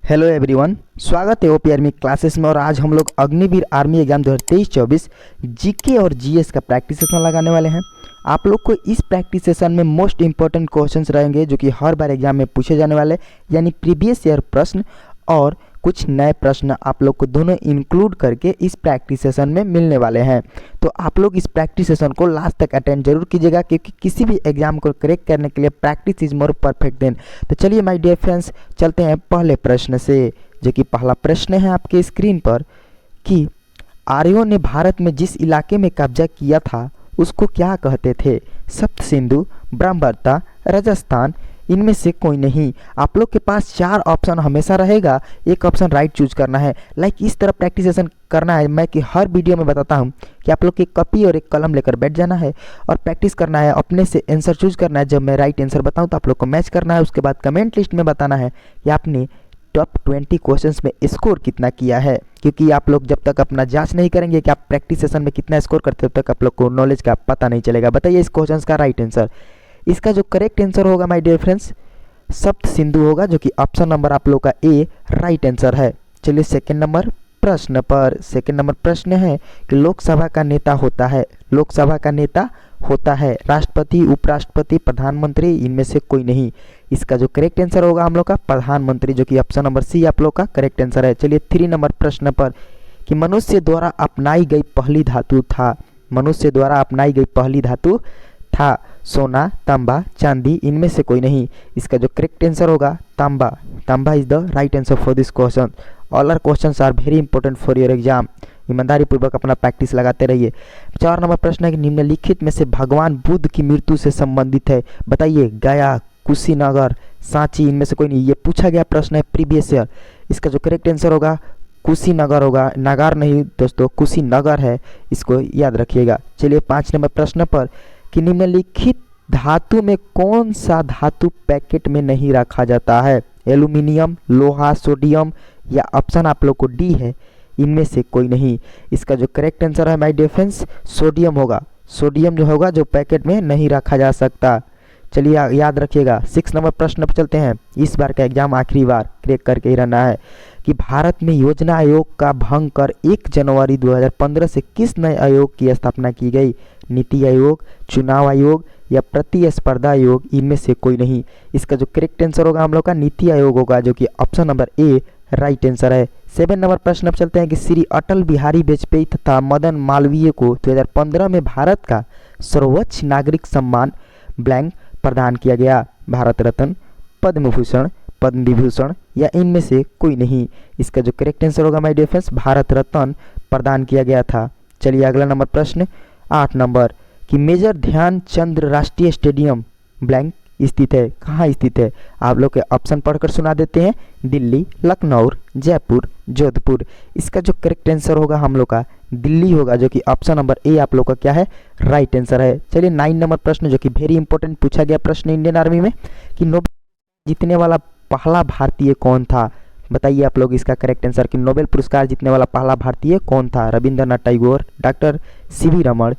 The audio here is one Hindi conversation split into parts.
हेलो एवरीवन, स्वागत है ओपी आर्मी क्लासेस में। और आज हम लोग अग्निवीर आर्मी एग्जाम 2023-24 जीके और जीएस का प्रैक्टिस सेशन लगाने वाले हैं। आप लोग को इस प्रैक्टिस सेशन में मोस्ट इंपॉर्टेंट क्वेश्चंस रहेंगे जो कि हर बार एग्जाम में पूछे जाने वाले, यानी प्रीवियस ईयर प्रश्न और कुछ नए प्रश्न आप लोग को दोनों इंक्लूड करके इस प्रैक्टिस सेशन में मिलने वाले हैं। तो आप लोग इस प्रैक्टिस सेशन को लास्ट तक अटेंड जरूर कीजिएगा, क्योंकि किसी भी एग्जाम को क्रैक करने के लिए practice is more perfect then. तो चलिए माय डियर फ्रेंड्स, चलते हैं पहले प्रश्न से, जो कि पहला प्रश्न है आपके स्क्रीन पर कि आर्यों ने भारत में जिस इलाके में कब्जा किया था उसको क्या कहते थे? सप्त सिंधु, ब्रह्मवर्ता, राजस्थान, इनमें से कोई नहीं। आप लोग के पास 4 ऑप्शन हमेशा रहेगा, एक ऑप्शन राइट चूज करना है। इस तरह प्रैक्टिस सेशन करना है मैं कि हर वीडियो में बताता हूं कि आप लोग की कॉपी और एक कलम लेकर बैठ जाना है और प्रैक्टिस करना है, अपने से आंसर चूज करना है। जब मैं राइट आंसर बताऊं तो आप लोग को मैच करना है। उसके बाद कमेंट लिस्ट में बताना है कि आपने टॉप 20 क्वेश्चंस में स्कोर कितना किया है, क्योंकि आप लोग जब तक अपना जांच नहीं करेंगे कि आप प्रैक्टिस सेशन में कितना स्कोर करते हो तब तक आप लोग को नॉलेज का पता नहीं चलेगा। बताइए इस क्वेश्चन का राइट आंसर। इसका जो करेक्ट आंसर होगा माय डियर फ्रेंड्स, सप्त सिंधु होगा, जो कि ऑप्शन नंबर आप लोग का ए राइट आंसर है। चलिए सेकंड नंबर प्रश्न पर। सेकंड नंबर प्रश्न है कि लोकसभा का नेता होता है, लोकसभा का नेता होता है राष्ट्रपति, उपराष्ट्रपति, प्रधानमंत्री, इनमें से कोई नहीं। इसका जो करेक्ट आंसर होगा हम लोग का प्रधानमंत्री, जो कि ऑप्शन नंबर सी आप लोग का करेक्ट आंसर है। चलिए 3 नंबर प्रश्न पर कि मनुष्य द्वारा अपनाई गई पहली धातु था, मनुष्य द्वारा अपनाई गई पहली धातु था सोना, तांबा, चांदी, इनमें से कोई नहीं। इसका जो करेक्ट आंसर होगा तांबा, तांबा is the right answer for this question. All are questions are very important for your exam. ईमानदारी पूर्वक अपना प्रैक्टिस लगाते रहिए। 4 नंबर प्रश्न है कि निम्नलिखित में से भगवान बुद्ध की मृत्यु से संबंधित है? बताइए गया, कुशीनगर, सांची, इनमें से कोई नहीं। ये पूछा गया प्रश्न है प्रीवियस ईयर। इसका जो करेक्ट आंसर होगा कुशीनगर होगा, नगर नहीं दोस्तों, कुशीनगर है, इसको याद रखिएगा। चलिए 5 नंबर प्रश्न पर कि निम्नलिखित धातु में कौन सा धातु पैकेट में नहीं रखा जाता है? एल्यूमिनियम, लोहा, सोडियम, या ऑप्शन आप लोग को डी है, इनमें से कोई नहीं। इसका जो करेक्ट आंसर है माय डियर फ्रेंड्स सोडियम होगा। सोडियम जो होगा जो पैकेट में नहीं रखा जा सकता। चलिए याद रखिएगा। 6 नंबर प्रश्न पर चलते हैं। इस बार का एग्जाम आखिरी बार क्रैक करके ही रहना है कि भारत में योजना आयोग का भंग कर 1 जनवरी 2015 से किस नए आयोग की स्थापना की गई? नीति आयोग, चुनाव आयोग, या प्रतिस्पर्धा आयोग, इनमें से कोई नहीं। इसका जो करेक्ट आंसर होगा हम लोग का नीति आयोग होगा, जो कि option number A right answer है। 7 नंबर प्रश्न पर चलते हैं कि श्री अटल बिहारी वाजपेयी तथा मदन मालवीय को 2015 में भारत का सर्वोच्च नागरिक सम्मान ब्लैंक प्रदान किया गया? भारत रत्न, पद्म भूषण, पद्म विभूषण, या इनमें से कोई नहीं। इसका जो करेक्ट आंसर होगा my dear friends Bharat Ratna प्रदान किया गया था। चलिए अगला नंबर प्रश्न 8 नंबर कि मेजर ध्यानचंद राष्ट्रीय स्टेडियम ब्लैंक स्थित है? कहाँ स्थित है? आप लोग के ऑप्शन पढ़कर सुना देते हैं। दिल्ली, लखनऊ, जयपुर, जोधपुर। इसका जो करेक्ट आंसर होगा हम लोग का दिल्ली होगा, जो कि ऑप्शन नंबर ए आप लोग का क्या है राइट आंसर है। चलिए 9 नंबर प्रश्न, जो कि वेरी इंपॉर्टेंट पूछा गया प्रश्न इंडियन आर्मी में कि नोबेल जीतने वाला पहला भारतीय कौन था? बताइए आप लोग इसका करेक्ट आंसर कि नोबेल पुरस्कार जीतने वाला पहला भारतीय कौन था? Rabindranath Tagore, doctor CV Raman,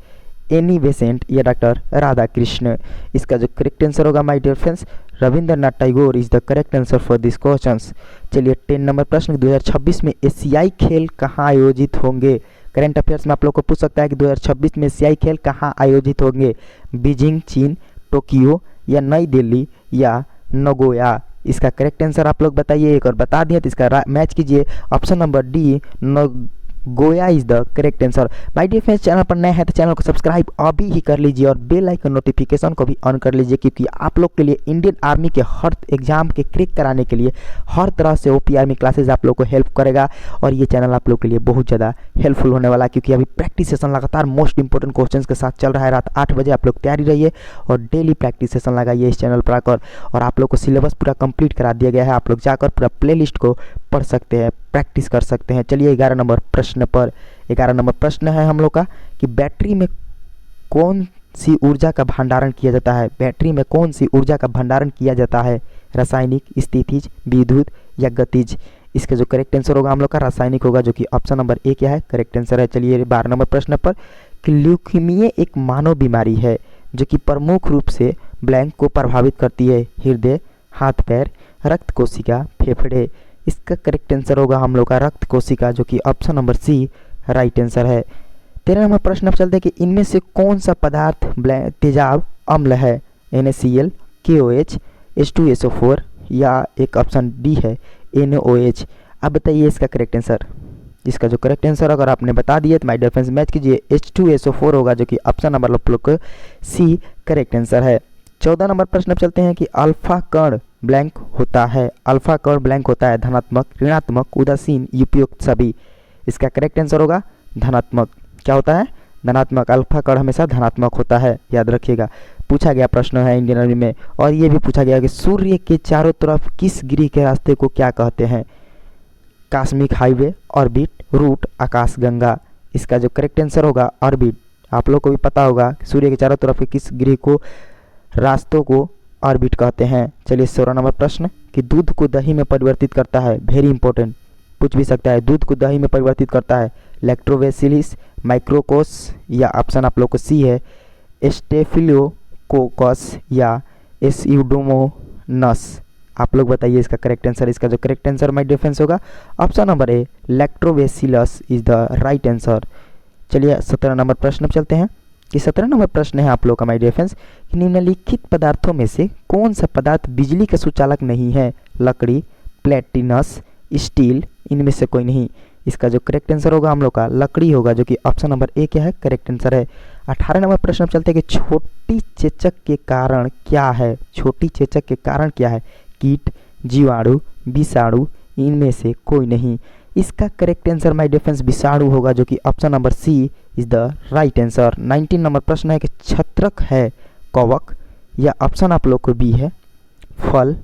Annie Besant, या डॉक्टर राधा कृष्ण। इसका जो करेक्ट आंसर होगा my dear friends Rabindranath Tagore is the correct answer for this questions. चलिए 10 नंबर प्रश्न 2026 में एशियाई खेल कहाँ आयोजित होंगे? करंट अफेयर्स में आप लोग को पूछ सकता है कि 2026 में एशियाई खेल कहाँ आयोजित होंगे? बीजिंग चीन, टोक्यो, या नई दिल्ली, या नगोया? इसका करेक्ट आंसर आप लोग बताइए। एक और बता दिए तो इसका मैच कीजिए। ऑप्शन नंबर डी गोया is the correct answer. My dear friends, channel पर नए हैं तो चैनल को सब्सक्राइब अभी ही कर लीजिए और बेल आइकन नोटिफिकेशन को भी ऑन कर लीजिए, क्योंकि आप लोग के लिए इंडियन आर्मी के हर एग्जाम के क्रैक कराने के लिए हर तरह से ओपी आर्मी क्लासेज आप लोग को हेल्प करेगा। और ये चैनल आप लोग के लिए बहुत ज़्यादा हेल्पफुल होने वाला है, क्योंकि अभी प्रैक्टिस सेशन लगातार मोस्ट इंपॉर्टेंट क्वेश्चन के साथ चल रहा है। रात 8 बजे आप लोग तैयारी रहिए और डेली प्रैक्टिस सेशन लगाइए इस चैनल पर आकर। और आप लोग को सिलेबस पूरा कंप्लीट करा दिया गया है, आप लोग जाकर पूरा प्ले लिस्ट को पढ़ सकते हैं, प्रैक्टिस कर सकते हैं। चलिए 11 नंबर प्रश्न पर। 11 नंबर प्रश्न है हम लोग का कि बैटरी में कौन सी ऊर्जा का भंडारण किया जाता है? बैटरी में कौन सी ऊर्जा का भंडारण किया जाता है? रासायनिक, स्थितिज, विद्युत, या गतिज? इसका जो करेक्ट आंसर होगा हम लोग का रासायनिक होगा, जो कि ऑप्शन नंबर ए क्या है करेक्ट आंसर है। चलिए 12 नंबर प्रश्न पर कि ल्यूकीमिया एक मानव बीमारी है जो कि प्रमुख रूप से ब्लैंक को प्रभावित करती है? हृदय, हाथ पैर, रक्त कोशिका, फेफड़े, इसका करेक्ट आंसर होगा हम लोग का रक्त कोशिका, जो कि option number C right answer है। 13 नंबर प्रश्न अब चलते हैं कि इनमें से कौन सा पदार्थ तेजाब अम्ल है? NaCl, KOH, H2SO4 या एक ऑप्शन डी है NaOH। अब बताइए इसका करेक्ट आंसर। इसका जो करेक्ट आंसर अगर आपने बता दिए तो माय डियर फ्रेंड्स मैच कीजिए, H2SO4 होगा, जो कि ऑप्शन नंबर आप लोग को सी करेक्ट आंसर है। 14 नंबर प्रश्न अब चलते हैं कि अल्फा कण ब्लैंक होता है। अल्फा कण ब्लैंक होता है धनात्मक, ऋणात्मक, उदासीन, उपयुक्त, सभी। इसका करेक्ट आंसर होगा धनात्मक। क्या होता है? धनात्मक। अल्फा कण हमेशा धनात्मक होता है, याद रखिएगा। पूछा गया प्रश्न है इंडियन आर्मी में। और ये भी पूछा गया कि सूर्य के चारों तरफ किस गिरी के रास्ते को क्या कहते हैं? कॉस्मिक हाईवे, ऑर्बिट, रूट, आकाशगंगा। इसका जो करेक्ट आंसर होगा ऑर्बिट। आप लोग को भी पता होगा कि सूर्य के चारों तरफ के किस गिरी को रास्तों को ऑर्बिट कहते हैं। चलिए 16 नंबर प्रश्न कि दूध को दही में परिवर्तित करता है, वेरी इंपॉर्टेंट, पूछ भी सकता है, दूध को दही में परिवर्तित करता है लैक्टोबैसिलस, माइक्रोकोस या ऑप्शन आप लोग को सी है स्टेफिलोकोकस या एस्यूडोमोनस। आप लोग बताइए इसका करेक्ट आंसर। इसका जो करेक्ट आंसर माय डिफरेंस होगा option number A lactobacillus is the right answer. चलिए 17 नंबर प्रश्न पर चलते हैं कि 17 नंबर प्रश्न है आप लोग का माय डियर फ्रेंड्स कि निम्नलिखित पदार्थों में से कौन सा पदार्थ बिजली का सुचालक नहीं है? लकड़ी, प्लेटिनस, स्टील, इनमें से कोई नहीं। इसका जो करेक्ट आंसर होगा हम लोग का लकड़ी होगा, जो कि ऑप्शन नंबर ए क्या है करेक्ट आंसर है। 18 नंबर प्रश्न पर चलते हैं कि छोटी चेचक के कारण क्या है? छोटी चेचक के कारण क्या है? कीट, जीवाणु, विषाणु, इनमें से कोई नहीं। इसका करेक्ट आंसर माय डिफरेंस विषाणु होगा, जो कि option number C is the right answer. 19 number प्रश्न है कि छत्रक है कवक या ऑप्शन आप लोग को बी है फल,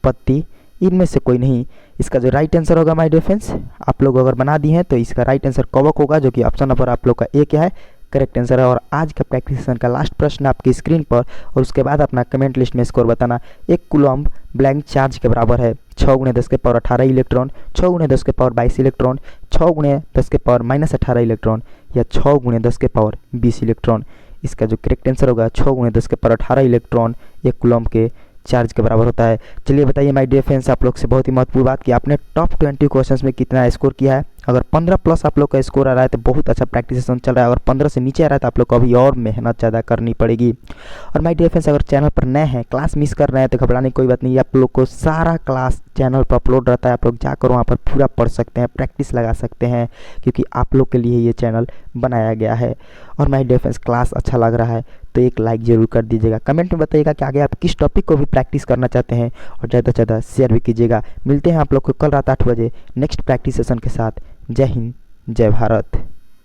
पत्ती, इनमें से कोई नहीं। इसका जो राइट आंसर होगा माय डिफरेंस आप लोग अगर बना दिए हैं तो इसका राइट आंसर कवक होगा, जो कि ऑप्शन नंबर आप लोग का ए क्या है करेक्ट आंसर है। और आज का प्रैक्टिस सेशन का लास्ट प्रश्न आपकी स्क्रीन पर, और उसके बाद अपना कमेंट लिस्ट में स्कोर बताना। 1 कूलम्ब ब्लैंक चार्ज के बराबर है 6 × 10 के पावर 18 इलेक्ट्रॉन, 6 × 10 के पावर 22 इलेक्ट्रॉन, 6 × 10 के पावर -18 इलेक्ट्रॉन या 6 × 10 के पावर 20 इलेक्ट्रॉन। इसका जो करेक्ट आंसर होगा 6 × 10 के पावर 18 इलेक्ट्रॉन 1 कूलम्ब के चार्ज के बराबर होता है। चलिए बताइए माय डियर फ्रेंड्स आप लोग से बहुत ही महत्वपूर्ण बात कि आपने टॉप 20 क्वेश्चंस में कितना स्कोर किया है। अगर 15 प्लस आप लोग का स्कोर आ रहा है तो बहुत अच्छा प्रैक्टिस सेशन चल रहा है। अगर 15 से नीचे आ रहा है तो आप लोग को अभी और मेहनत ज़्यादा करनी पड़ेगी। और माय डियर फ्रेंड्स अगर चैनल पर नए हैं, क्लास मिस कर रहे हैं, तो घबराने की कोई बात नहीं है। आप लोग को सारा क्लास चैनल पर अपलोड रहता है, आप लोग जाकर वहाँ पर पूरा पढ़ सकते हैं, प्रैक्टिस लगा सकते हैं, क्योंकि आप लोग के लिए ये चैनल बनाया गया है। और माय डियर फ्रेंड्स क्लास अच्छा लग रहा है तो एक लाइक जरूर कर दीजिएगा। कमेंट में बताइएगा कि आगे आप किस टॉपिक को भी प्रैक्टिस करना चाहते हैं, और ज़्यादा से ज़्यादा शेयर भी कीजिएगा। मिलते हैं आप लोग को कल रात 8 बजे नेक्स्ट प्रैक्टिस सेशन के साथ। जय हिंद, जय भारत।